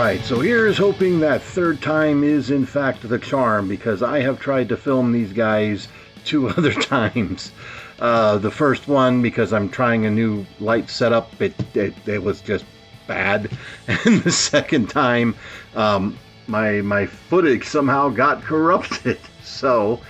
Alright, so here's hoping that third time is in fact the charm, because I have tried to film these guys 2 other times. The first one, because I'm trying a new light setup, it was just bad. And the second time, my footage somehow got corrupted. So,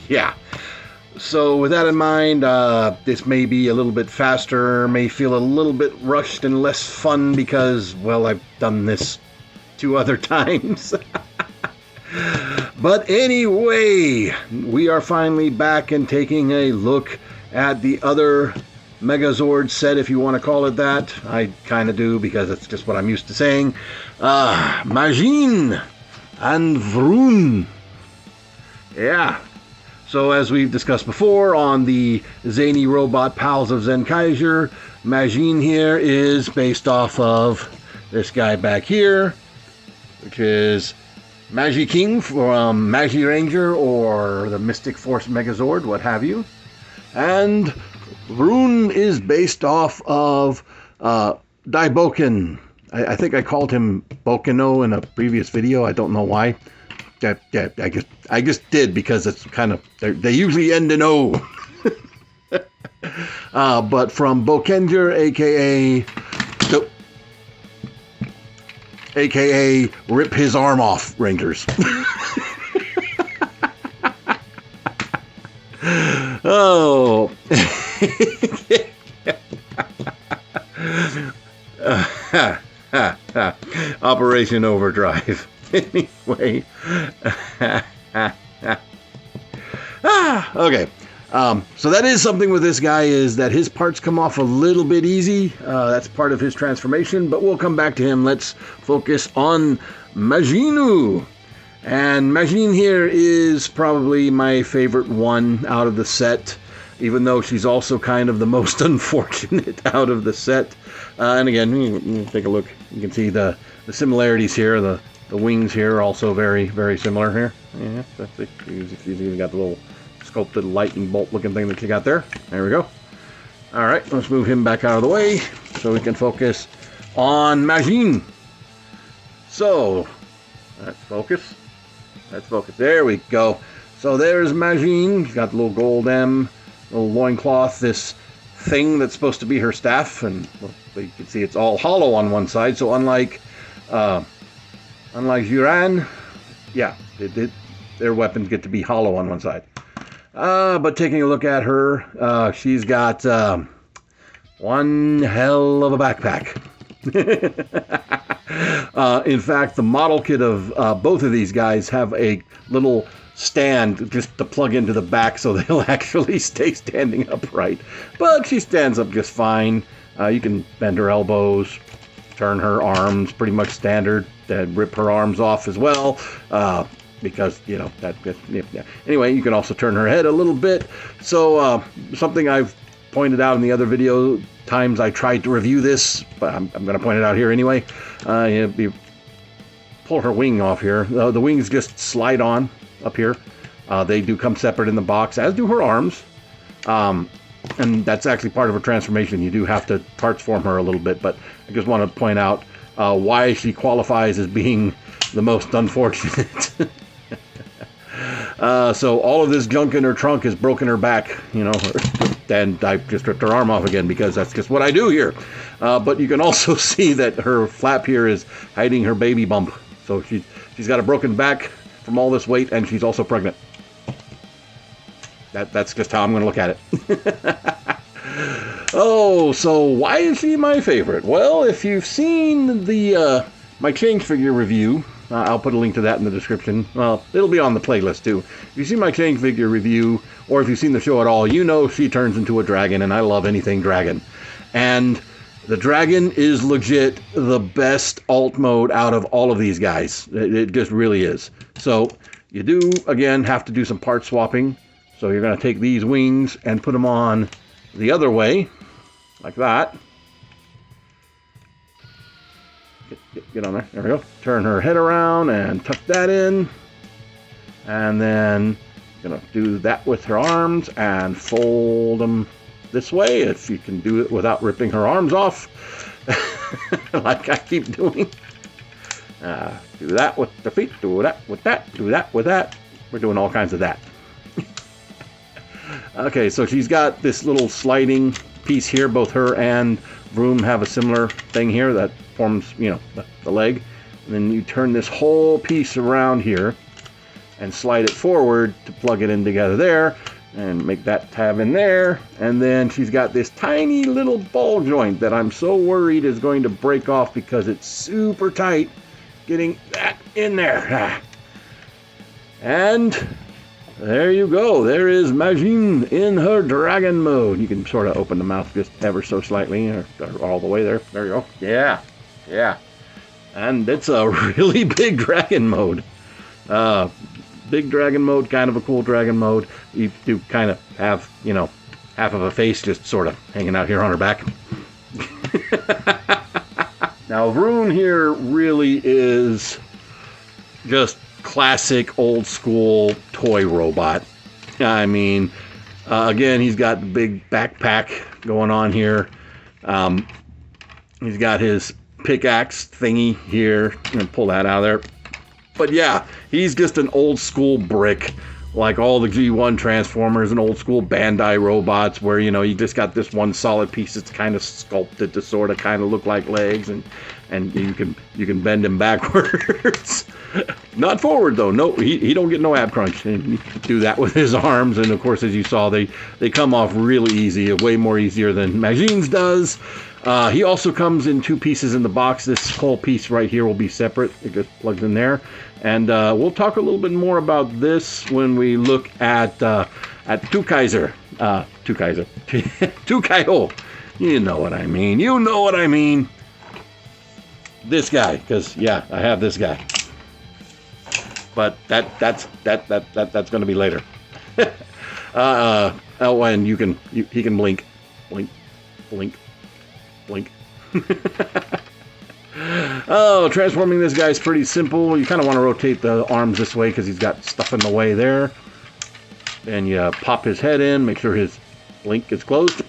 yeah. So with that in mind, this may be a little bit faster, may feel a little bit rushed and less fun because, well, I've done this 2 other times. But anyway, we are finally back and taking a look at the other Megazord set, if you want to call it that. I kind of do, because it's just what I'm used to saying. Magine and Vroom. Yeah. So as we've discussed before on the Zany Robot Pals of Zenkaiger, Magine here is based off of this guy back here, which is Magi King from Magi Ranger or the Mystic Force Megazord, what have you. And Vroom is based off of Daiboken. I think I called him Bokeno in a previous video. I don't know why. Yeah, I just did, because it's kind of, they usually end in O. But from Bokenger, aka Rip His Arm Off Rangers. Oh. Operation Overdrive. Anyway. Okay. So that is something with this guy, is that his parts come off a little bit easy. That's part of his transformation, but we'll come back to him. Let's focus on Magine. And Magine here is probably my favorite one out of the set, even though she's also kind of the most unfortunate out of the set. And again, you take a look. You can see the similarities here. The wings here are also very, very similar here. Yeah, that's it. She's even got the little sculpted lightning bolt looking thing that you got there. There we go. All right, let's move him back out of the way so we can focus on Magine. So, let's focus. Let's focus. There we go. So there's Magine. She's got the little gold M, little loincloth, this thing that's supposed to be her staff. And well, you can see it's all hollow on one side. So unlike Juran, yeah, their weapons get to be hollow on one side. But taking a look at her, she's got one hell of a backpack. In fact, the model kit of both of these guys have a little stand just to plug into the back so they'll actually stay standing upright. But she stands up just fine. You can bend her elbows, turn her arms, pretty much standard. Rip her arms off as well, because, you know, yeah. Anyway, you can also turn her head a little bit. So something I've pointed out in the other video times I tried to review this, but I'm going to point it out here anyway. You pull her wing off here. The wings just slide on up here. They do come separate in the box, as do her arms. And that's actually part of her transformation. You do have to parts form her a little bit, but I just want to point out why she qualifies as being the most unfortunate. So all of this junk in her trunk has broken her back, you know, and I just ripped her arm off again because that's just what I do here. But you can also see that her flap here is hiding her baby bump. So she's got a broken back from all this weight, and she's also pregnant. That's just how I'm going to look at it. Oh, so why is she my favorite? Well, if you've seen the my change figure review, I'll put a link to that in the description. Well, it'll be on the playlist too. If you've seen my change figure review, or if you've seen the show at all, you know she turns into a dragon, and I love anything dragon. And the dragon is legit the best alt mode out of all of these guys. It just really is. So you do, again, have to do some part swapping. So you're going to take these wings and put them on the other way, like that. Get on there. There we go. Turn her head around and tuck that in. And then going to do that with her arms and fold them this way, if you can do it without ripping her arms off. like I keep doing. Do that with the feet, do that with that, do that with that. We're doing all kinds of that. Okay, so she's got this little sliding piece here. Both her and Vroom have a similar thing here that forms, you know, the leg. And then you turn this whole piece around here and slide it forward to plug it in together there and make that tab in there. And then she's got this tiny little ball joint that I'm so worried is going to break off because it's super tight getting that in there. And there you go. There is Magine in her dragon mode. You can sort of open the mouth just ever so slightly, or all the way there. There you go. Yeah, yeah. And it's a really big dragon mode. Big dragon mode, kind of a cool dragon mode. You do kind of have, you know, half of a face just sort of hanging out here on her back. Now, Vroom here really is just classic old school toy robot. I mean, again, he's got the big backpack going on here. He's got his pickaxe thingy here. I'm gonna pull that out of there. But yeah, he's just an old school brick, like all the G1 Transformers and old school Bandai robots, where, you know, you just got this one solid piece that's kind of sculpted to sort of kind of look like legs, and you can bend him backwards. Not forward though. No, he don't get no ab crunch. And you do that with his arms, and of course, as you saw, they come off really easy, way more easier than Magine's does. He also comes in two pieces in the box. This whole piece right here will be separate. It just plugs in there. And we'll talk a little bit more about this when we look at Zenkaiger. Zenkaioh. You know what I mean. You know what I mean. This guy, because yeah, I have this guy. But that's going to be later. Oh, and he can blink, blink, blink. Blink. Oh, transforming this guy is pretty simple. You kind of want to rotate the arms this way because he's got stuff in the way there. And you pop his head in, make sure his blink is closed.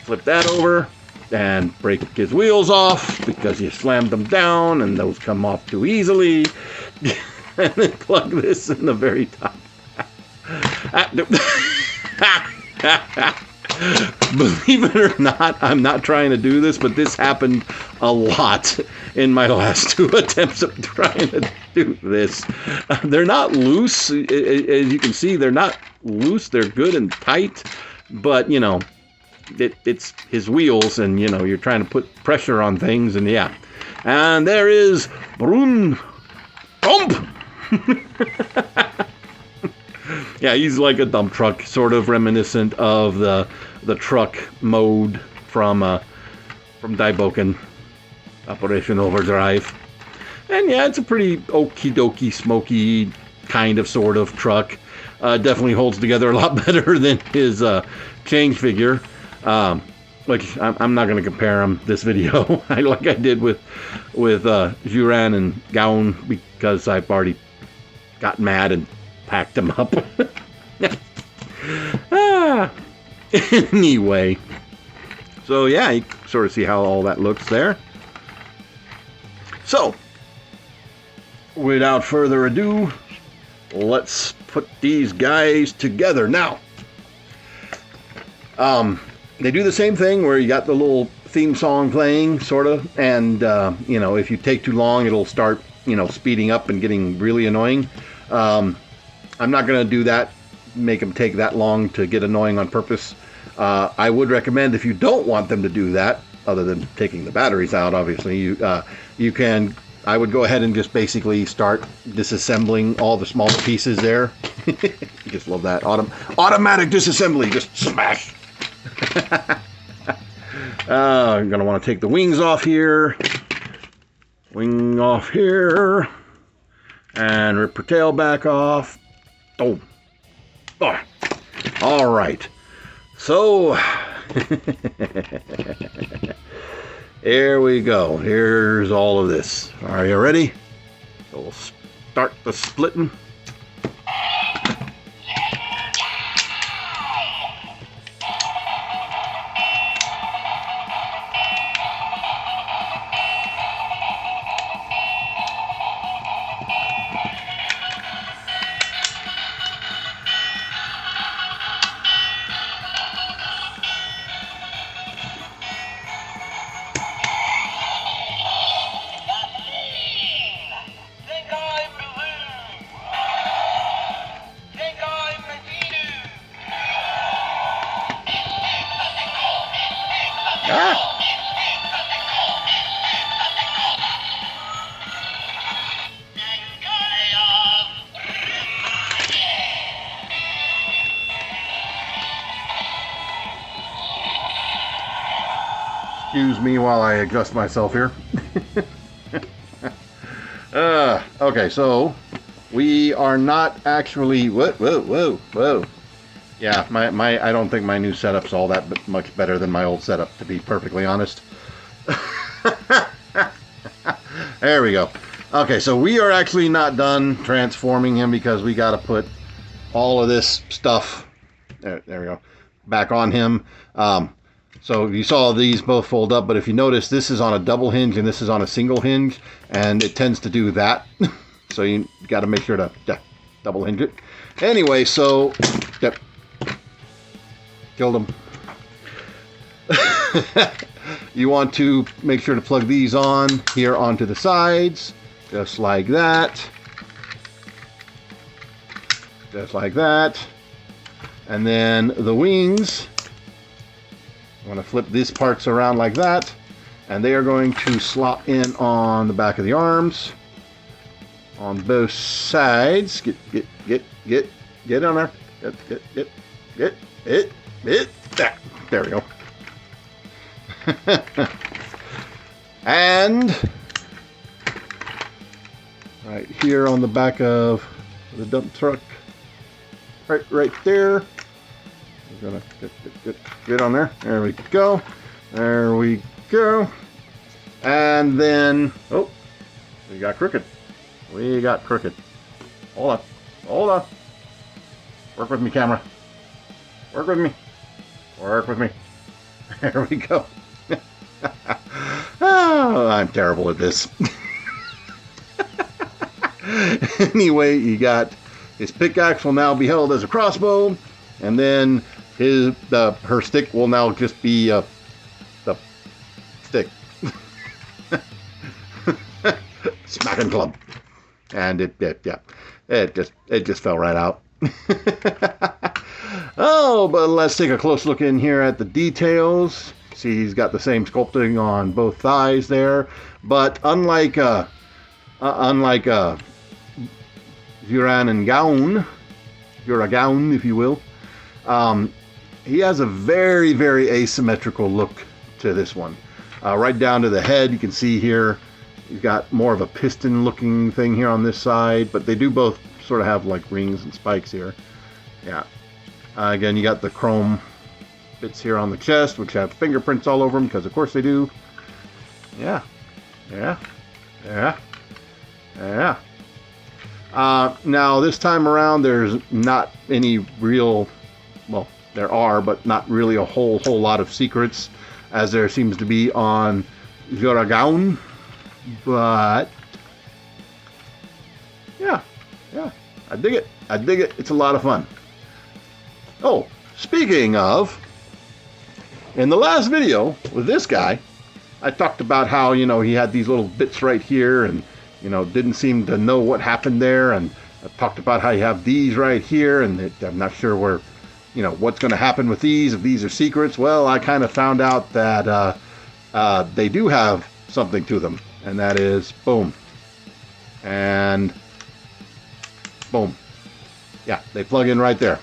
Flip that over and break his wheels off because you slammed them down and those come off too easily. And then plug this in the very top. Believe it or not, I'm not trying to do this, but this happened a lot in my last two attempts of trying to do this. They're not loose. As you can see, they're not loose. They're good and tight, but, you know, it's his wheels, and, you know, you're trying to put pressure on things, and yeah. And there is Vroom. Dump! Yeah, he's like a dump truck, sort of reminiscent of the truck mode from Daiboken, Operation Overdrive. And yeah, it's a pretty okie dokie, smoky kind of sort of truck. Definitely holds together a lot better than his change figure. Which I'm not going to compare them this video like I did with Juran and Gaon, because I've already got mad and packed them up. Anyway, so yeah, you can sort of see how all that looks there. So, without further ado, let's put these guys together. Now, they do the same thing where you got the little theme song playing, sort of, and you know, if you take too long, it'll start, you know, speeding up and getting really annoying. I'm not going to do that, make them take that long to get annoying on purpose. I would recommend, if you don't want them to do that, other than taking the batteries out, obviously, you can, I would go ahead and just basically start disassembling all the smaller pieces there. You just love that. Automatic disassembly, just smash. I'm going to want to take the wings off here. Wing off here. And rip her tail back off. Oh. All right. So, here we go. Here's all of this. Are you ready? So we'll start the splitting. Excuse me while I adjust myself here. Okay, so we are not actually... Whoa. Yeah, I don't think my new setup's all that much better than my old setup, to be perfectly honest. There we go. Okay, so we are actually not done transforming him because we got to put all of this stuff, there we go, back on him. So you saw these both fold up, but if you notice, this is on a double hinge and this is on a single hinge, and it tends to do that. So you got to make sure to double hinge it. Anyway, so yep, killed him. You want to make sure to plug these on here onto the sides, just like that. Just like that. And then the wings, I want to flip these parts around like that, and they are going to slot in on the back of the arms on both sides. Get on there. Get. There we go. And right here on the back of the dump truck, right there. We're gonna get on there. There we go. There we go. And then, oh, we got crooked. Hold on. Work with me, camera. Work with me. There we go. Oh, I'm terrible at this. Anyway, you got his pickaxe will now be held as a crossbow, and then her stick will now just be the stick. Smacking club. And it just fell right out. Oh, but let's take a close look in here at the details. See, he's got the same sculpting on both thighs there, but unlike Vroom and Magine, if you will, he has a very, very asymmetrical look to this one. Right down to the head, you can see here, you've got more of a piston-looking thing here on this side, but they do both sort of have like rings and spikes here. Yeah. Again, you got the chrome bits here on the chest, which have fingerprints all over them, because of course they do. Yeah. Now this time around, there's not any real, well, there are, but not really a whole lot of secrets, as there seems to be on Zenkaioh. But yeah, I dig it. It's a lot of fun. Oh, speaking of, in the last video with this guy, I talked about how, he had these little bits right here and, didn't seem to know what happened there. And I talked about how you have these right here, and I'm not sure where, what's going to happen with these, if these are secrets. Well, I kind of found out that they do have something to them, and that is boom. And boom. Yeah, they plug in right there.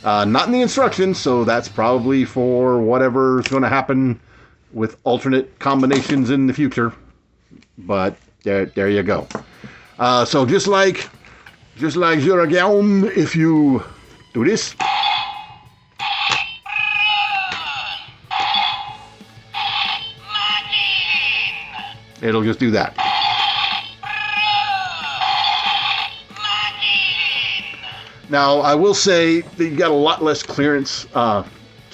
Not in the instructions, so that's probably for whatever's going to happen with alternate combinations in the future. But there you go. So just like Zenkaioh, if you do this, it'll just do that. Now, I will say that you got a lot less clearance to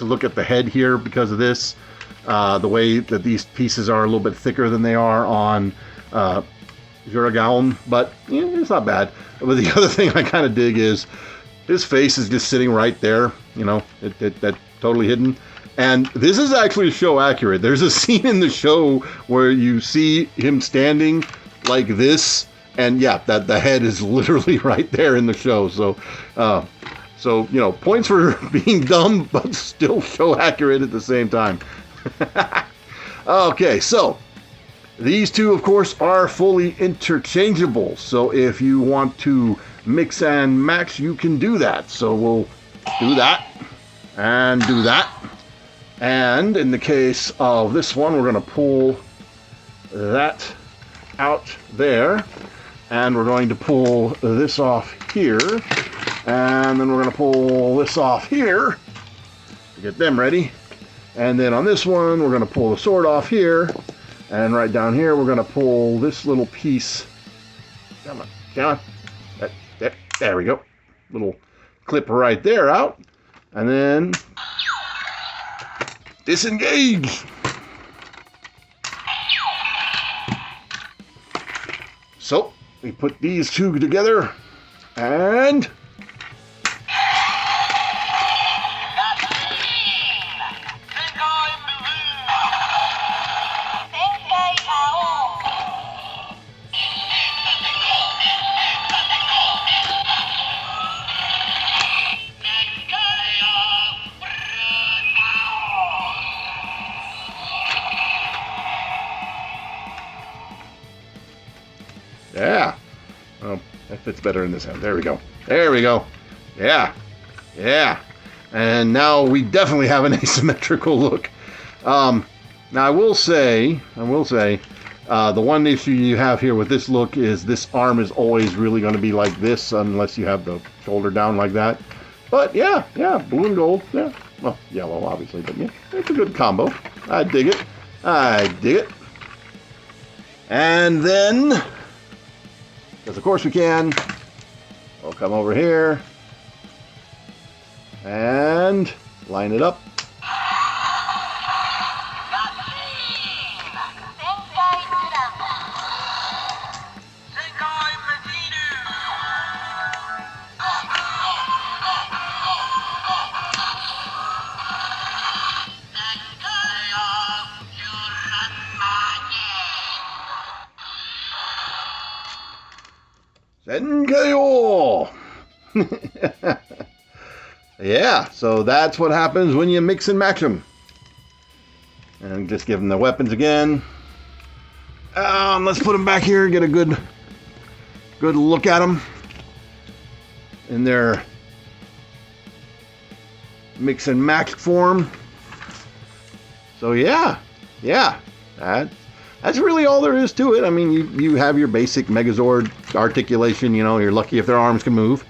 look at the head here because of this. The way that these pieces are a little bit thicker than they are on Zenkaioh, but it's not bad. But the other thing I kind of dig is his face is just sitting right there, that's totally hidden. And this is actually show accurate. There's a scene in the show where you see him standing like this, and yeah, that the head is literally right there in the show. So points for being dumb, but still show accurate at the same time. Okay, so these two, of course, are fully interchangeable. So if you want to mix and match, you can do that. So we'll do that and do that. And in the case of this one, we're going to pull that out there. And we're going to pull this off here. And then we're going to pull this off here to get them ready. And then on this one, we're going to pull the sword off here. And right down here, we're going to pull this little piece. Come on, come on. There we go. Little clip right there out. And then disengage. So we put these two together and yeah. Oh, that fits better in this hand. There we go. There we go. Yeah. Yeah. And now we definitely have an asymmetrical look. Now I will say, the one issue you have here with this look is this arm is always really going to be like this unless you have the shoulder down like that. But yeah, blue and gold. Yeah. Well, yellow obviously, but yeah, it's a good combo. I dig it. I dig it. And then, because of course we can, we'll come over here and line it up. Zenkaioh! Yeah, so that's what happens when you mix and match them. And just give them the weapons again. Let's put them back here and get a good look at them in their mix and match form. So yeah, that's really all there is to it. I mean, you have your basic Megazord articulation, you know, you're lucky if their arms can move.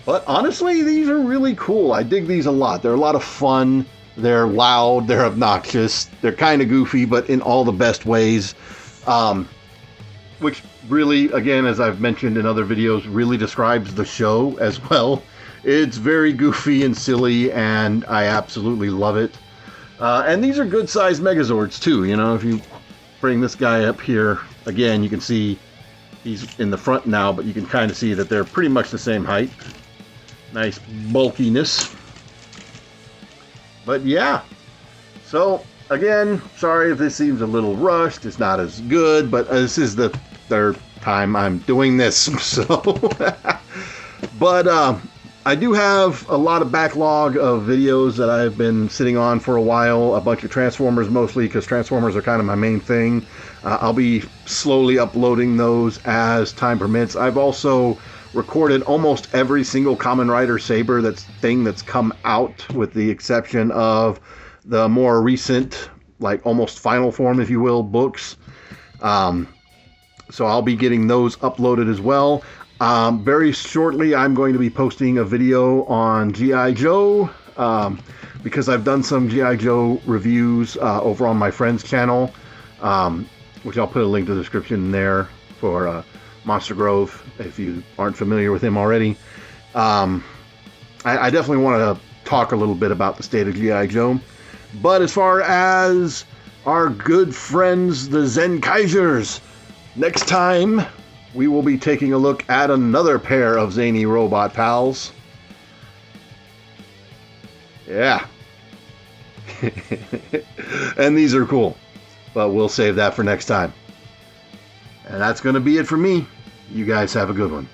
But honestly, these are really cool. I dig these a lot. They're a lot of fun. They're loud. They're obnoxious. They're kind of goofy, but in all the best ways. Which really, again, as I've mentioned in other videos, really describes the show as well. It's very goofy and silly, and I absolutely love it. And these are good-sized Megazords, too. You know, if you bring this guy up here, again, you can see he's in the front now, but you can kind of see that they're pretty much the same height. Nice bulkiness. But yeah, so again, sorry if this seems a little rushed. It's not as good, but this is the third time I'm doing this, so. But I do have a lot of backlog of videos that I've been sitting on for a while. A bunch of Transformers mostly, because Transformers are kind of my main thing. I'll be slowly uploading those as time permits. I've also recorded almost every single Kamen Rider Saber that's come out, with the exception of the more recent, like almost final form, if you will, books. So I'll be getting those uploaded as well. Very shortly, I'm going to be posting a video on G.I. Joe, because I've done some G.I. Joe reviews over on my friend's channel, which I'll put a link to the description there for Monster Grove, if you aren't familiar with him already. I definitely want to talk a little bit about the state of G.I. Joe. But as far as our good friends, the Zenkaigers, next time we will be taking a look at another pair of zany robot pals. Yeah. And these are cool. But we'll save that for next time. And that's going to be it for me. You guys have a good one.